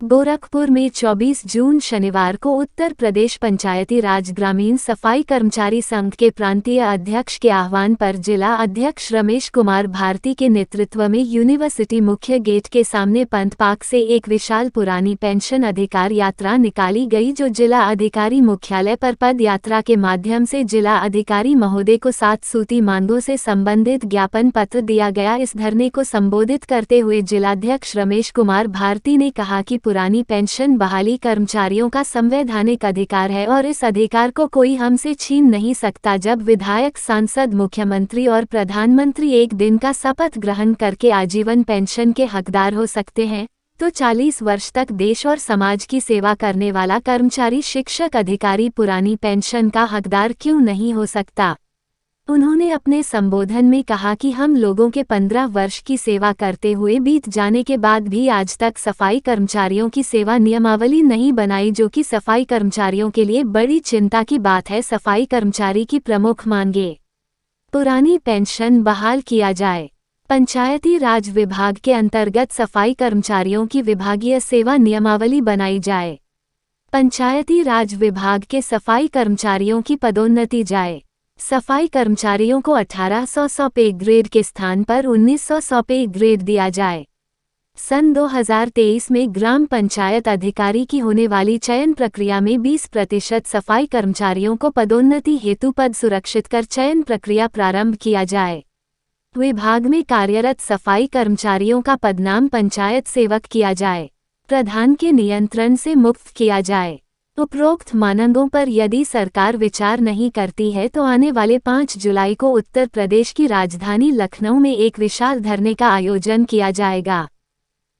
गोरखपुर में 24 जून शनिवार को उत्तर प्रदेश पंचायती राज ग्रामीण सफाई कर्मचारी संघ के प्रांतीय अध्यक्ष के आह्वान पर जिला अध्यक्ष रमेश कुमार भारती के नेतृत्व में यूनिवर्सिटी मुख्य गेट के सामने पंत पार्क से एक विशाल पुरानी पेंशन अधिकार यात्रा निकाली गई, जो जिला अधिकारी मुख्यालय पर पद यात्रा के माध्यम से जिला अधिकारी महोदय को 7 सूती मांगों से संबंधित ज्ञापन पत्र दिया गया। इस धरने को संबोधित करते हुए जिलाध्यक्ष रमेश कुमार भारती ने कहा कि पुरानी पेंशन बहाली कर्मचारियों का संवैधानिक अधिकार है और इस अधिकार को कोई हमसे छीन नहीं सकता। जब विधायक, सांसद, मुख्यमंत्री और प्रधानमंत्री एक दिन का शपथ ग्रहण करके आजीवन पेंशन के हकदार हो सकते हैं, तो 40 वर्ष तक देश और समाज की सेवा करने वाला कर्मचारी, शिक्षक, अधिकारी पुरानी पेंशन का हकदार क्यों नहीं हो सकता। उन्होंने अपने संबोधन में कहा कि हम लोगों के 15 वर्ष की सेवा करते हुए बीत जाने के बाद भी आज तक सफाई कर्मचारियों की सेवा नियमावली नहीं बनाई, जो कि सफाई कर्मचारियों के लिए बड़ी चिंता की बात है। सफाई कर्मचारी की प्रमुख मांगे, पुरानी पेंशन बहाल किया जाए, पंचायती राज विभाग के अंतर्गत सफाई कर्मचारियों की विभागीय सेवा नियमावली बनाई जाए, पंचायती राज विभाग के सफाई कर्मचारियों की पदोन्नति जाए, सफाई कर्मचारियों को 1800 पे ग्रेड के स्थान पर 1900 पे ग्रेड दिया जाए। सन 2023 में ग्राम पंचायत अधिकारी की होने वाली चयन प्रक्रिया में 20% सफाई कर्मचारियों को पदोन्नति हेतु पद सुरक्षित कर चयन प्रक्रिया प्रारंभ किया जाए। विभाग में कार्यरत सफाई कर्मचारियों का पदनाम पंचायत सेवक किया जाए, प्रधान के नियंत्रण से मुक्त किया जाए। उपरोक्त मांगों पर यदि सरकार विचार नहीं करती है तो आने वाले 5 जुलाई को उत्तर प्रदेश की राजधानी लखनऊ में एक विशाल धरने का आयोजन किया जाएगा।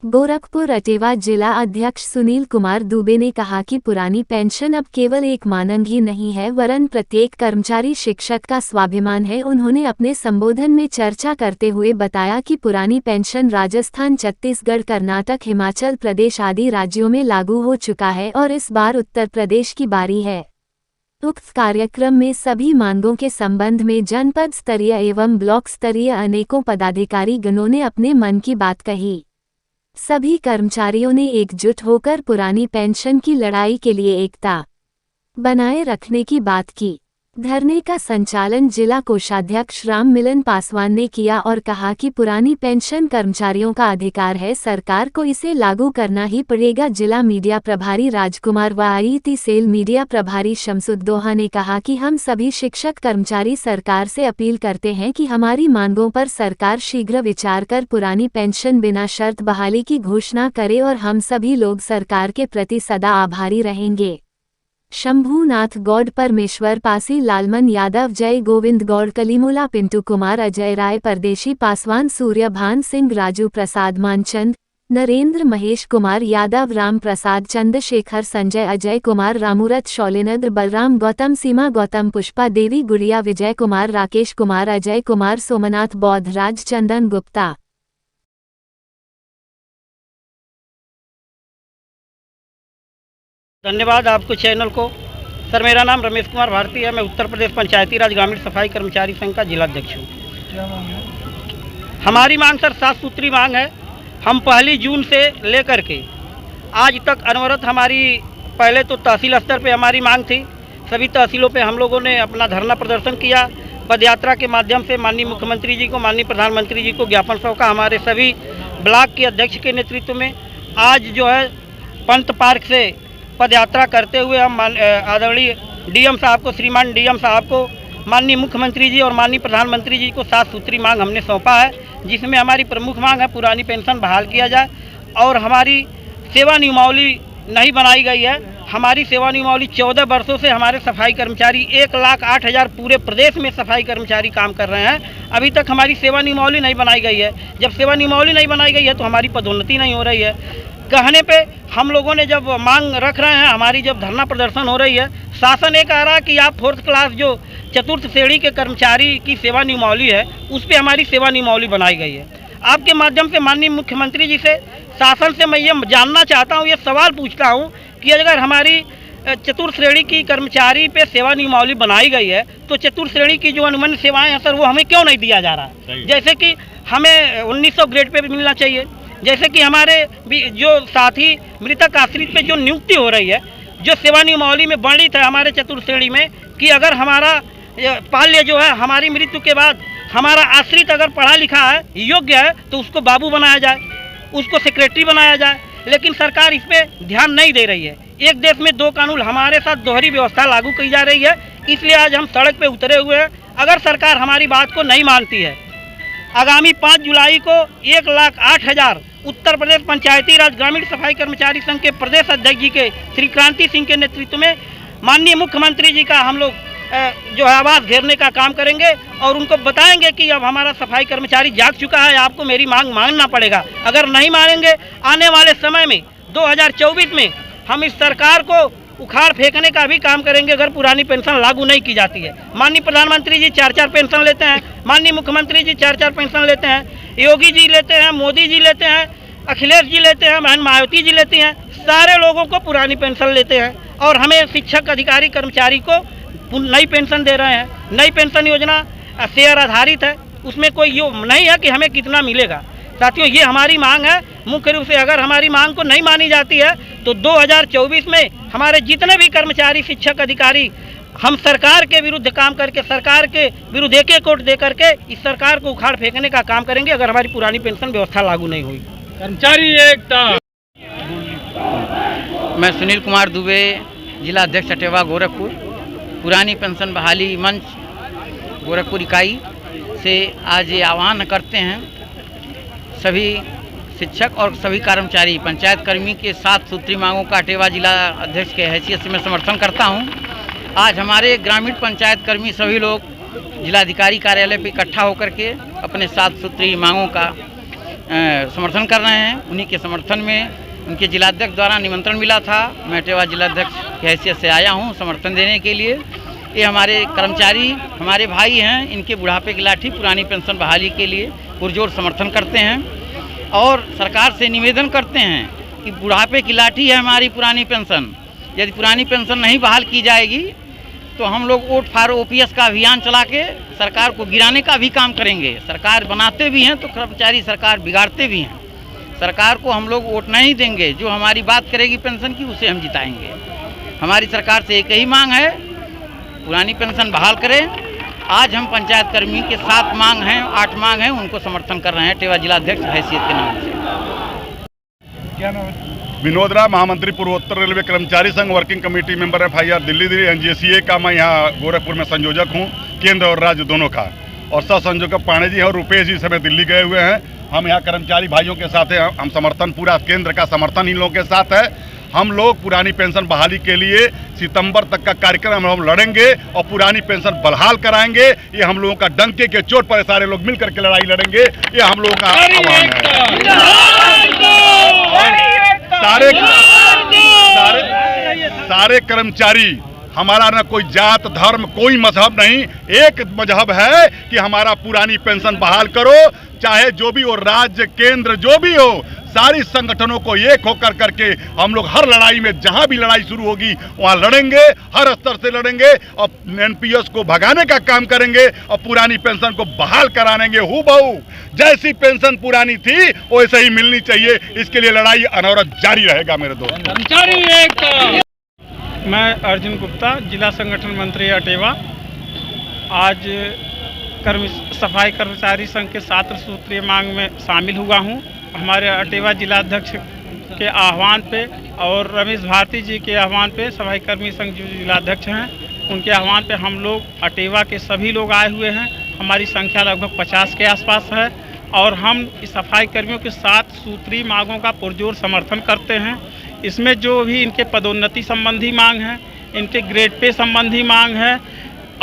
गोरखपुर अटेवा जिला अध्यक्ष सुनील कुमार दुबे ने कहा कि पुरानी पेंशन अब केवल एक मांग ही नहीं है, वरन प्रत्येक कर्मचारी, शिक्षक का स्वाभिमान है। उन्होंने अपने संबोधन में चर्चा करते हुए बताया कि पुरानी पेंशन राजस्थान, छत्तीसगढ़, कर्नाटक, हिमाचल प्रदेश आदि राज्यों में लागू हो चुका है और इस बार उत्तर प्रदेश की बारी है। उक्त कार्यक्रम में सभी मांगों के संबंध में जनपद स्तरीय एवं ब्लॉक स्तरीय अनेकों पदाधिकारी गणों ने अपने मन की बात कही। सभी कर्मचारियों ने एकजुट होकर पुरानी पेंशन की लड़ाई के लिए एकता बनाए रखने की बात की। धरने का संचालन जिला कोषाध्यक्ष राम मिलन पासवान ने किया और कहा कि पुरानी पेंशन कर्मचारियों का अधिकार है, सरकार को इसे लागू करना ही पड़ेगा। जिला मीडिया प्रभारी राजकुमार व आईटी सेल मीडिया प्रभारी शमसुद्दोहा ने कहा कि हम सभी शिक्षक कर्मचारी सरकार से अपील करते हैं कि हमारी मांगों पर सरकार शीघ्र विचार कर पुरानी पेंशन बिना शर्त बहाली की घोषणा करे और हम सभी लोग सरकार के प्रति सदा आभारी रहेंगे। शंभूनाथ गौड़, परमेश्वर पासी, लालमन यादव, जय गोविंद गौड़, कलीमुला, पिंटू कुमार, अजय राय, परदेशी पासवान, सूर्यभान सिंह, राजू प्रसाद, मानचंद, नरेंद्र, महेश कुमार यादव, राम प्रसाद, चंद्रशेखर, संजय, अजय कुमार, रामूरत, शौलेन्द्र, बलराम, गौतम, सीमा, गौतम, पुष्पा देवी, गुड़िया, विजय कुमार, राकेश कुमार, अजय कुमार, सोमनाथ, बौद्ध राज, चंदन गुप्ता। धन्यवाद आपको चैनल को। सर, मेरा नाम रमेश कुमार भारती है। मैं उत्तर प्रदेश पंचायती राज ग्रामीण सफाई कर्मचारी संघ का जिलाध्यक्ष हूँ। क्या मांग है? हमारी मांग सर 7 सूत्री मांग है। हम 1 जून से लेकर के आज तक अनवरत हमारी, पहले तो तहसील स्तर पे हमारी मांग थी, सभी तहसीलों पे हम लोगों ने अपना धरना प्रदर्शन किया। पदयात्रा के माध्यम से माननीय मुख्यमंत्री जी को, माननीय प्रधानमंत्री जी को ज्ञापन सौंपा। हमारे सभी ब्लॉक के अध्यक्ष के नेतृत्व में आज जो है पंत पार्क से पदयात्रा करते हुए हम आदरणीय डीएम साहब को, श्रीमान डीएम साहब को, माननीय मुख्यमंत्री जी और माननीय प्रधानमंत्री जी को 7 सूत्री मांग हमने सौंपा है, जिसमें हमारी प्रमुख मांग है पुरानी पेंशन बहाल किया जाए और हमारी सेवा नियमावली नहीं बनाई गई है। हमारी सेवा नियमावली 14 वर्षों से हमारे सफाई कर्मचारी 1,08,000 पूरे प्रदेश में सफाई कर्मचारी काम कर रहे हैं। अभी तक हमारी सेवा नियमावली नहीं बनाई गई है। जब सेवा नियमावली नहीं बनाई गई है तो हमारी पदोन्नति नहीं हो रही है। कहने पे हम लोगों ने जब मांग रख रहे हैं, हमारी जब धरना प्रदर्शन हो रही है, शासन ये कह रहा है कि आप 4th क्लास जो चतुर्थ श्रेणी के कर्मचारी की सेवा नियमावली है उस पर हमारी सेवा नियमावली बनाई गई है। आपके माध्यम से माननीय मुख्यमंत्री जी से, शासन से मैं ये जानना चाहता हूँ, ये सवाल पूछता हूँ कि अगर हमारी चतुर्थ श्रेणी की कर्मचारी पे सेवा नियमावली बनाई गई है तो चतुर्थ श्रेणी की जो अनुबंध सेवाएं हैं सर, वो हमें क्यों नहीं दिया जा रहा है? जैसे कि हमें 1900 ग्रेड पे भी मिलना चाहिए, जैसे कि हमारे भी जो साथी मृतक आश्रित पे जो नियुक्ति हो रही है, जो सेवा नियमावली में वर्णित है हमारे चतुर्श्रेणी में कि अगर हमारा पाल्य जो है हमारी मृत्यु के बाद हमारा आश्रित अगर पढ़ा लिखा है, योग्य है, तो उसको बाबू बनाया जाए, उसको सेक्रेटरी बनाया जाए। लेकिन सरकार इस पे ध्यान नहीं दे रही है। एक देश में दो कानून, हमारे साथ दोहरी व्यवस्था लागू की जा रही है। इसलिए आज हम सड़क पे उतरे हुए हैं। अगर सरकार हमारी बात को नहीं मानती है, आगामी 5 जुलाई को 1,08,000 उत्तर प्रदेश पंचायती राज ग्रामीण सफाई कर्मचारी संघ के प्रदेश अध्यक्ष जी के श्री क्रांति सिंह के नेतृत्व में माननीय मुख्यमंत्री जी का हम लोग जो है आवास घेरने का काम करेंगे और उनको बताएंगे कि अब हमारा सफाई कर्मचारी जाग चुका है, आपको मेरी मांग मानना पड़ेगा। अगर नहीं मानेंगे, आने वाले समय में 2024 में हम इस सरकार को उखाड़ फेंकने का भी काम करेंगे अगर पुरानी पेंशन लागू नहीं की जाती है। माननीय प्रधानमंत्री जी 4-4 पेंशन लेते हैं, माननीय मुख्यमंत्री जी 4-4 पेंशन लेते हैं, योगी जी लेते हैं, मोदी जी लेते हैं, अखिलेश जी लेते हैं, बहन मायावती जी लेती हैं। सारे लोगों को पुरानी पेंशन लेते हैं और हमें शिक्षक, अधिकारी, कर्मचारी को नई पेंशन दे रहे हैं। नई पेंशन योजना शेयर आधारित है, उसमें कोई ये नहीं है कि हमें कितना मिलेगा। साथियों, ये हमारी मांग है मुख्य रूप से। अगर हमारी मांग को नहीं मानी जाती है तो 2024 में हमारे जितने भी कर्मचारी, शिक्षक, अधिकारी, हम सरकार के विरुद्ध काम करके, सरकार के विरुद्ध एक वोट दे करके इस सरकार को उखाड़ फेंकने का काम करेंगे अगर हमारी पुरानी पेंशन व्यवस्था लागू नहीं हुई। कर्मचारी एकता। मैं सुनील कुमार दुबे, जिला अध्यक्ष अटेवा गोरखपुर, पुरानी पेंशन बहाली मंच गोरखपुर इकाई से आज ये आह्वान करते हैं सभी शिक्षक और सभी कर्मचारी, पंचायत कर्मी के 7 सूत्री मांगों का अटेवा जिला अध्यक्ष के हैसियत से मैं समर्थन करता हूं। आज हमारे ग्रामीण पंचायत कर्मी सभी लोग जिलाधिकारी कार्यालय पर इकट्ठा होकर के अपने 7 सूत्री मांगों का समर्थन कर रहे हैं। उन्हीं के समर्थन में उनके जिलाध्यक्ष द्वारा निमंत्रण मिला था। मैं अटेवा जिलाध्यक्ष की हैसियत से आया हूं समर्थन देने के लिए। ये हमारे कर्मचारी हमारे भाई हैं, इनके बुढ़ापे की लाठी पुरानी पेंशन बहाली के लिए पुरजोर समर्थन करते हैं और सरकार से निवेदन करते हैं कि बुढ़ापे की लाठी है हमारी पुरानी पेंशन। यदि पुरानी पेंशन नहीं बहाल की जाएगी तो हम लोग वोट फॉर ओपीएस का अभियान चला के सरकार को गिराने का भी काम करेंगे। सरकार बनाते भी हैं तो कर्मचारी सरकार बिगाड़ते भी हैं। सरकार को हम लोग वोट नहीं देंगे, जो हमारी बात करेगी पेंशन की उसे हम जिताएंगे। हमारी सरकार से एक ही मांग है, पुरानी पेंशन बहाल करें। आज हम पंचायत कर्मी के 7 मांग हैं, 8 मांग हैं, उनको समर्थन कर रहे हैं अटेवा जिला अध्यक्ष हैसियत के नाम से। क्या नाम है? विनोद राय, महामंत्री पूर्वोत्तर रेलवे कर्मचारी संघ, working committee member FIR Delhi NJCA का मैं यहाँ गोरखपुर में संयोजक हूँ, केंद्र और राज्य दोनों का। और सह संयोजक पांडे जी और रुपेश जी समय दिल्ली गए हुए हैं। हम यहाँ कर्मचारी भाइयों के साथ हैं, हम समर्थन, पूरा केंद्र का समर्थन इन लोगों के साथ है। हम लोग पुरानी पेंशन बहाली के लिए सितंबर तक का कार्यक्रम हम लड़ेंगे और पुरानी पेंशन बहाल कराएंगे। ये हम लोगों का डंके के चोट पर सारे लोग मिलकर के लड़ाई लड़ेंगे, ये हम लोगों का आह्वान है। सारे कर्मचारी, हमारा ना कोई जात धर्म कोई मजहब नहीं, एक मजहब है कि हमारा पुरानी पेंशन बहाल करो, चाहे जो भी हो, राज्य केंद्र जो भी हो, सारी संगठनों को एक होकर करके हम लोग हर लड़ाई में, जहां भी लड़ाई शुरू होगी वहां लड़ेंगे, हर स्तर से लड़ेंगे और NPS को भगाने का काम करेंगे और पुरानी पेंशन को बहाल कराएंगे। हूबहू जैसी पेंशन पुरानी थी वैसे ही मिलनी चाहिए। इसके लिए लड़ाई अनवरत जारी रहेगा मेरे दोस्त। कर्मचारी एकता। मैं अर्जुन गुप्ता, जिला संगठन मंत्री अटेवा, आज सफाई कर्मचारी संघ के 7 सूत्रीय मांग में शामिल हुआ हूं। हमारे अटेवा जिलाध्यक्ष के आह्वान पे और रमेश भारती जी के आह्वान पे, सफाई कर्मी संघ जो जिलाध्यक्ष हैं उनके आह्वान पे हम लोग अटेवा के सभी लोग आए हुए हैं। हमारी संख्या लगभग 50 के आसपास है और हम इस सफाई कर्मियों के 7 सूत्री मांगों का पुरजोर समर्थन करते हैं। इसमें जो भी इनके पदोन्नति संबंधी मांग है, इनके ग्रेड पे संबंधी मांग है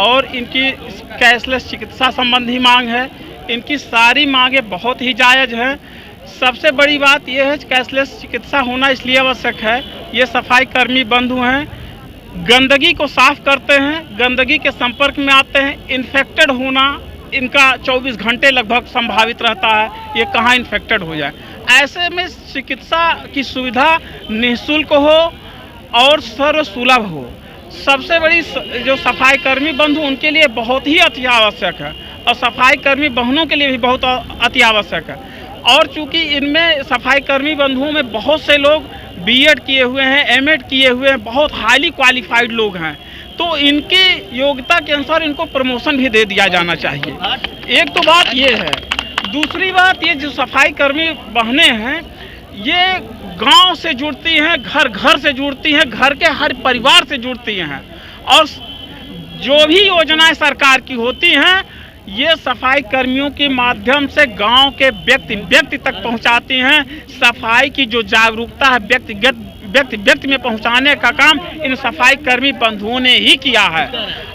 और इनकी कैशलेस चिकित्सा संबंधी मांग है, इनकी सारी मांगें बहुत ही जायज़ हैं। सबसे बड़ी बात यह है कैशलेस चिकित्सा होना इसलिए आवश्यक है, ये सफाई कर्मी बंधु हैं, गंदगी को साफ करते हैं, गंदगी के संपर्क में आते हैं, इन्फेक्टेड होना इनका 24 घंटे लगभग संभावित रहता है, ये कहाँ इन्फेक्टेड हो जाए। ऐसे में चिकित्सा की सुविधा निःशुल्क हो और सर्वसुलभ हो। सबसे बड़ी जो सफाई कर्मी बंधु उनके लिए बहुत ही अति आवश्यक है और सफाई कर्मी बहनों के लिए भी बहुत अति आवश्यक है। और चूंकि इनमें सफाई कर्मी बंधुओं में बहुत से लोग बीएड किए हुए हैं, एमएड किए हुए हैं, बहुत हाईली क्वालिफाइड लोग हैं, तो इनकी योग्यता के अनुसार इनको प्रमोशन भी दे दिया जाना चाहिए। एक तो बात ये है। दूसरी बात, ये जो सफाई कर्मी बहनें हैं ये गांव से जुड़ती हैं, घर घर से जुड़ती हैं, घर के हर परिवार से जुड़ती हैं, और जो भी योजनाएं सरकार की होती हैं ये सफाई कर्मियों के माध्यम से गांव के व्यक्ति तक पहुंचाती हैं। सफाई की जो जागरूकता है व्यक्ति में पहुंचाने का काम इन सफाई कर्मी बंधुओं ने ही किया है।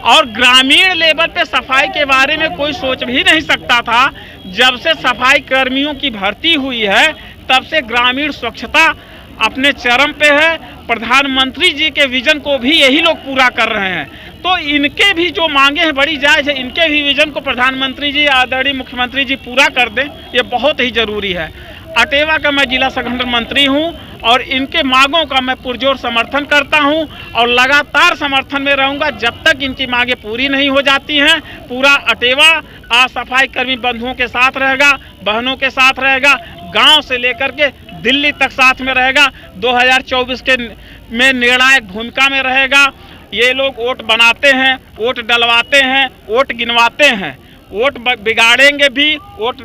और ग्रामीण लेवल पे सफाई के बारे में कोई सोच भी नहीं सकता था। जब से सफाई कर्मियों की भर्ती हुई है तब से ग्रामीण स्वच्छता अपने चरम पे है। प्रधानमंत्री जी के विजन को भी यही लोग पूरा कर रहे हैं, तो इनके भी जो मांगे हैं बड़ी जायज़ है। इनके भी विजन को प्रधानमंत्री जी, आदरणीय मुख्यमंत्री जी पूरा कर दें, ये बहुत ही ज़रूरी है। अटेवा का मैं जिला संगठन मंत्री हूं और इनके मांगों का मैं पुरजोर समर्थन करता हूं और लगातार समर्थन में रहूंगा जब तक इनकी मांगे पूरी नहीं हो जाती हैं। पूरा अटेवा आज सफाई कर्मी बंधुओं के साथ रहेगा, बहनों के साथ रहेगा, गांव से लेकर के दिल्ली तक साथ में रहेगा। 2024 के में निर्णायक भूमिका में रहेगा। ये लोग वोट बनाते हैं, वोट डलवाते हैं, वोट गिनवाते हैं, वोट बिगाड़ेंगे भी, वोट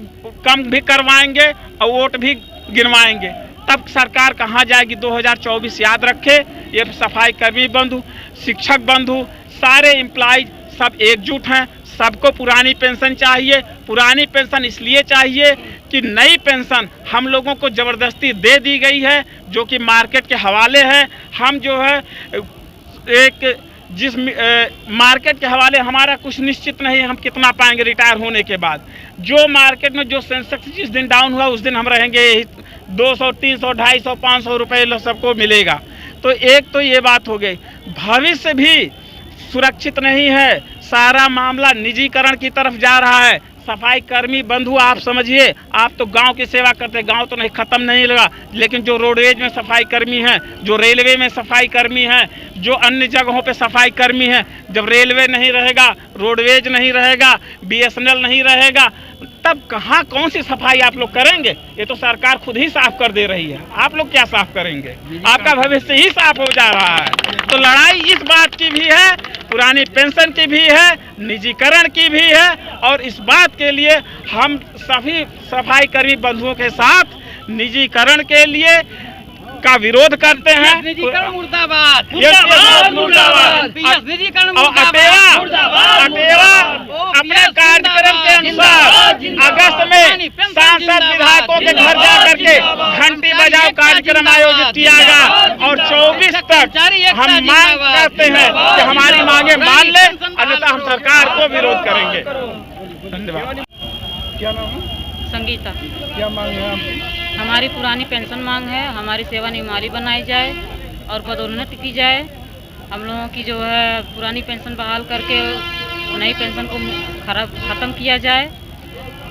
कम भी करवाएंगे और वोट भी गिनवाएंगे। तब सरकार कहाँ जाएगी 2024 याद रखे। ये सफाई कर्मी बंधु, शिक्षक बंधु, सारे एम्प्लॉयज सब एकजुट हैं। सबको पुरानी पेंशन चाहिए। पुरानी पेंशन इसलिए चाहिए कि नई पेंशन हम लोगों को ज़बरदस्ती दे दी गई है जो कि मार्केट के हवाले है। हम जो है एक जिस मार्केट के हवाले हमारा कुछ निश्चित नहीं है हम कितना पाएंगे रिटायर होने के बाद। जो मार्केट में जो सेंसेक्स जिस दिन डाउन हुआ उस दिन हम रहेंगे 200, 300, 250, 500 रुपये सबको मिलेगा। तो एक तो ये बात हो गई। भविष्य भी सुरक्षित नहीं है, सारा मामला निजीकरण की तरफ जा रहा है। सफाई कर्मी बंधु आप समझिए, आप तो गांव की सेवा करते, गांव तो नहीं ख़त्म नहीं लगा, लेकिन जो रोडवेज में सफाई कर्मी हैं, जो रेलवे में सफाई कर्मी हैं, जो अन्य जगहों पे सफाई कर्मी हैं, जब रेलवे नहीं रहेगा, रोडवेज नहीं रहेगा, BSNL नहीं रहेगा, तब कहाँ कौन सी सफाई आप लोग करेंगे? ये तो सरकार खुद ही साफ कर दे रही है। आप लोग क्या साफ करेंगे? आपका भविष्य ही साफ हो जा रहा है। तो लड़ाई इस बात की भी है, पुरानी पेंशन की भी है, निजीकरण की भी है, और इस बात के लिए हम सभी सफाई कर्मी बंधुओं के साथ निजीकरण के लिए का विरोध करते हैं। निजीकरण मुर्दाबाद, अटेवा अपने कार्यक्रम के अनुसार अगस्त में सांसद विधायकों के घर जा करके घंटी बजाओ कार्यक्रम आयोजित किया गया और 24 तक हम मांग करते हैं कि हमारी मांगे मान ले, अन्यथा हम सरकार को विरोध करेंगे। धन्यवाद। क्या नाम है? संगीता। क्या मांग है आपकी? हमारी पुरानी पेंशन मांग है, हमारी सेवानिवृत्ति बनाई जाए और पदोन्नति की जाए। हम लोगों की जो है पुरानी पेंशन बहाल करके नई पेंशन को ख़त्म किया जाए,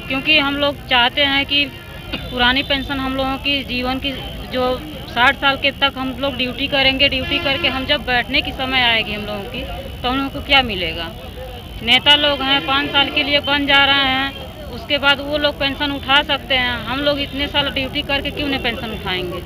क्योंकि हम लोग चाहते हैं कि पुरानी पेंशन हम लोगों की जीवन की जो 60 साल के तक हम लोग ड्यूटी करेंगे, ड्यूटी करके हम जब बैठने की समय आएगी हम लोगों की, तो हम लोगों को क्या मिलेगा? नेता लोग हैं 5 साल के लिए बन जा रहे हैं, उसके बाद वो लोग पेंशन उठा सकते हैं। हम लोग इतने साल ड्यूटी करके क्यों नहीं पेंशन उठाएंगे?